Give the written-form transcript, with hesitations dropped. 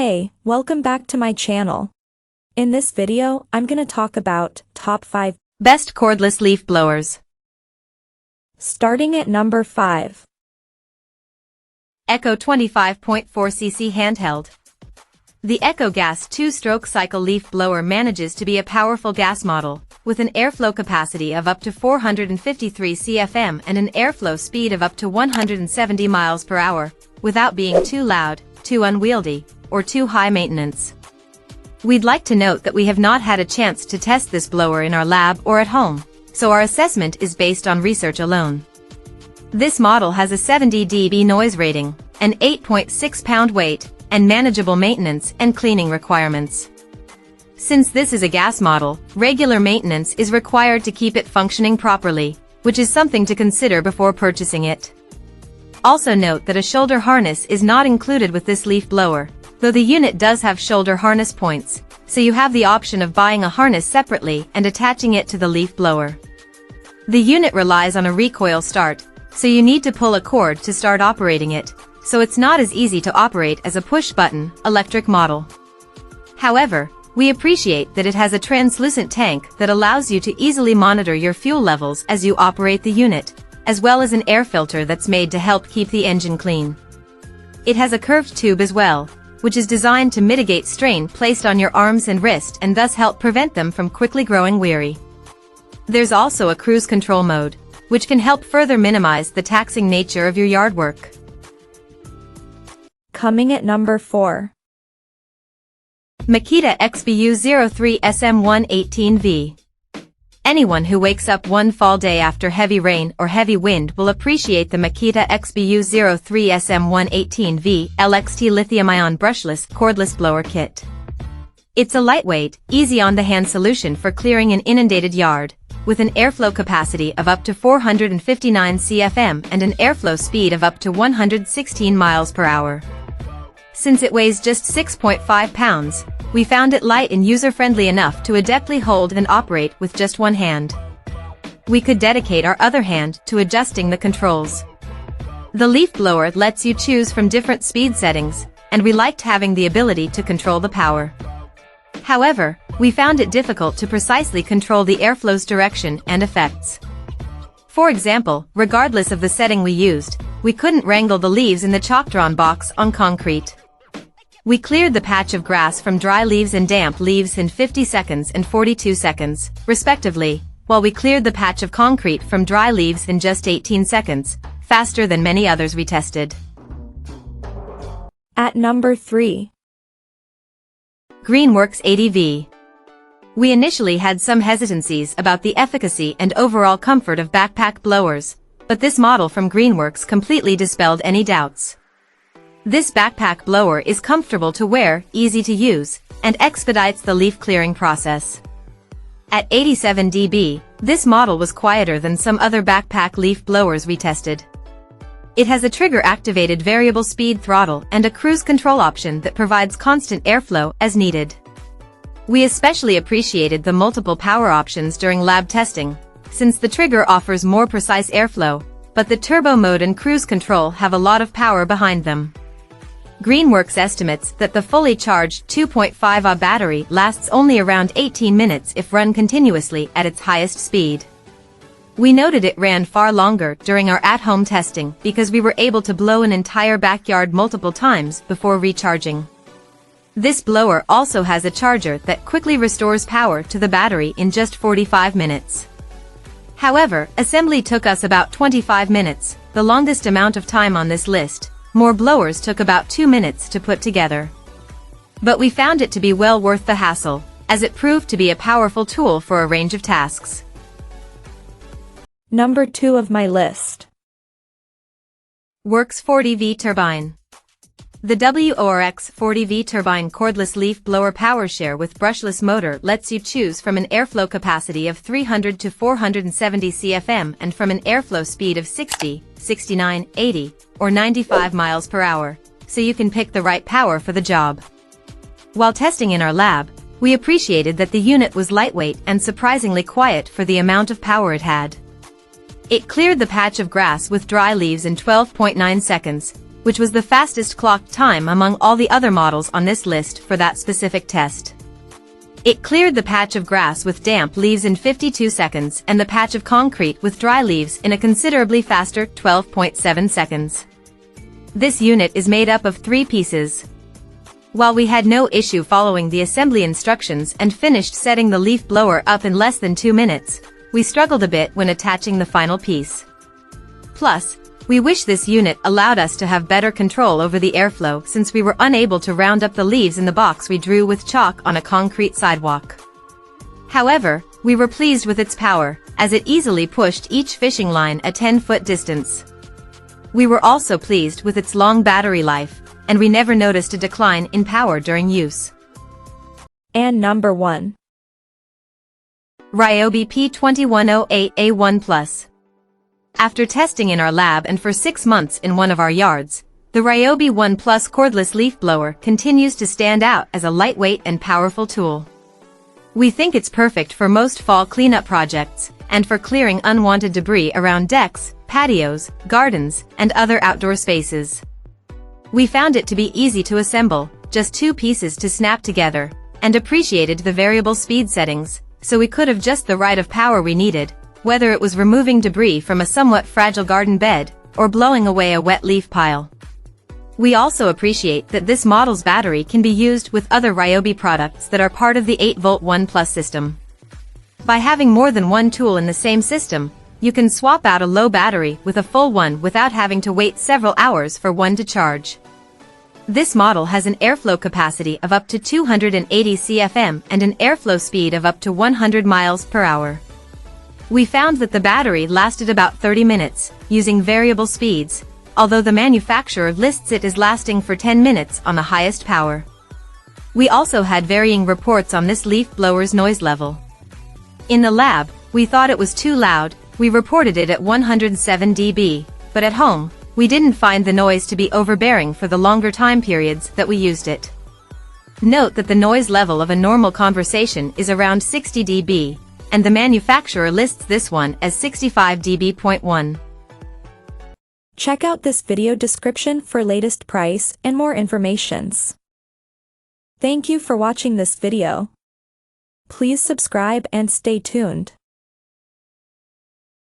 Hey, welcome back to my channel. In this video, I'm gonna talk about top 5 best cordless leaf blowers. Starting at number 5. Echo 25.4cc Handheld. The Echo Gas 2-stroke cycle leaf blower manages to be a powerful gas model, with an airflow capacity of up to 453 CFM and an airflow speed of up to 170 miles per hour, without being too loud, too unwieldy, or too high maintenance. We'd like to note that we have not had a chance to test this blower in our lab or at home, so our assessment is based on research alone. This model has a 70 dB noise rating, an 8.6-pound weight, and manageable maintenance and cleaning requirements. Since this is a gas model, regular maintenance is required to keep it functioning properly, which is something to consider before purchasing it. Also note that a shoulder harness is not included with this leaf blower, though the unit does have shoulder harness points, so you have the option of buying a harness separately and attaching it to the leaf blower. The unit relies on a recoil start, so you need to pull a cord to start operating it, so it's not as easy to operate as a push-button, electric model. However, we appreciate that it has a translucent tank that allows you to easily monitor your fuel levels as you operate the unit, as well as an air filter that's made to help keep the engine clean. It has a curved tube as well, which is designed to mitigate strain placed on your arms and wrist and thus help prevent them from quickly growing weary. There's also a cruise control mode, which can help further minimize the taxing nature of your yard work. Coming at number 4. Makita XBU03 SM118V. Anyone who wakes up one fall day after heavy rain or heavy wind will appreciate the Makita XBU03 SM118V LXT lithium-ion brushless cordless blower kit. It's a lightweight, easy-on-the-hand solution for clearing an inundated yard, with an airflow capacity of up to 459 CFM and an airflow speed of up to 116 miles per hour. Since it weighs just 6.5 pounds, we found it light and user-friendly enough to adeptly hold and operate with just one hand. We could dedicate our other hand to adjusting the controls. The leaf blower lets you choose from different speed settings, and we liked having the ability to control the power. However, we found it difficult to precisely control the airflow's direction and effects. For example, regardless of the setting we used, we couldn't wrangle the leaves in the chalk-drawn box on concrete. We cleared the patch of grass from dry leaves and damp leaves in 50 seconds and 42 seconds, respectively, while we cleared the patch of concrete from dry leaves in just 18 seconds, faster than many others we tested. At number 3. Greenworks 80V. We initially had some hesitancies about the efficacy and overall comfort of backpack blowers, but this model from Greenworks completely dispelled any doubts. This backpack blower is comfortable to wear, easy to use, and expedites the leaf clearing process. At 87 dB, this model was quieter than some other backpack leaf blowers we tested. It has a trigger-activated variable speed throttle and a cruise control option that provides constant airflow as needed. We especially appreciated the multiple power options during lab testing, since the trigger offers more precise airflow, but the turbo mode and cruise control have a lot of power behind them. Greenworks estimates that the fully charged 2.5 Ah battery lasts only around 18 minutes if run continuously at its highest speed. We noted it ran far longer during our at-home testing because we were able to blow an entire backyard multiple times before recharging. This blower also has a charger that quickly restores power to the battery in just 45 minutes. However, assembly took us about 25 minutes, the longest amount of time on this list. More blowers took about 2 minutes to put together. But we found it to be well worth the hassle, as it proved to be a powerful tool for a range of tasks. Number 2 of my list. Worx 40V Turbine. The Worx 40V Turbine cordless leaf blower power share with brushless motor lets you choose from an airflow capacity of 300 to 470 CFM and from an airflow speed of 60, 69, 80, or 95 miles per hour, so you can pick the right power for the job. While testing in our lab, we appreciated that the unit was lightweight and surprisingly quiet for the amount of power it had. It cleared the patch of grass with dry leaves in 12.9 seconds, which was the fastest clocked time among all the other models on this list for that specific test. It cleared the patch of grass with damp leaves in 52 seconds and the patch of concrete with dry leaves in a considerably faster 12.7 seconds. This unit is made up of 3 pieces. While we had no issue following the assembly instructions and finished setting the leaf blower up in less than 2 minutes, we struggled a bit when attaching the final piece. Plus, we wish this unit allowed us to have better control over the airflow since we were unable to round up the leaves in the box we drew with chalk on a concrete sidewalk. However, we were pleased with its power, as it easily pushed each fishing line a 10-foot distance. We were also pleased with its long battery life, and we never noticed a decline in power during use. And number 1. Ryobi P2108A1 Plus. After testing in our lab and for 6 months in one of our yards, the Ryobi 1 Plus cordless leaf blower continues to stand out as a lightweight and powerful tool. We think it's perfect for most fall cleanup projects, and for clearing unwanted debris around decks, patios, gardens, and other outdoor spaces. We found it to be easy to assemble, just 2 pieces to snap together, and appreciated the variable speed settings, so we could have just the right of power we needed, whether it was removing debris from a somewhat fragile garden bed, or blowing away a wet leaf pile. We also appreciate that this model's battery can be used with other Ryobi products that are part of the 8-volt 1 Plus system. By having more than one tool in the same system, you can swap out a low battery with a full one without having to wait several hours for one to charge. This model has an airflow capacity of up to 280 CFM and an airflow speed of up to 100 miles per hour. We found that the battery lasted about 30 minutes, using variable speeds, although the manufacturer lists it as lasting for 10 minutes on the highest power. We also had varying reports on this leaf blower's noise level. In the lab, we thought it was too loud, we reported it at 107 dB, but at home, we didn't find the noise to be overbearing for the longer time periods that we used it. Note that the noise level of a normal conversation is around 60 dB, and the manufacturer lists this one as 65 dB.1. Check out this video description for latest price and more informations. Thank you for watching this video. Please subscribe and stay tuned.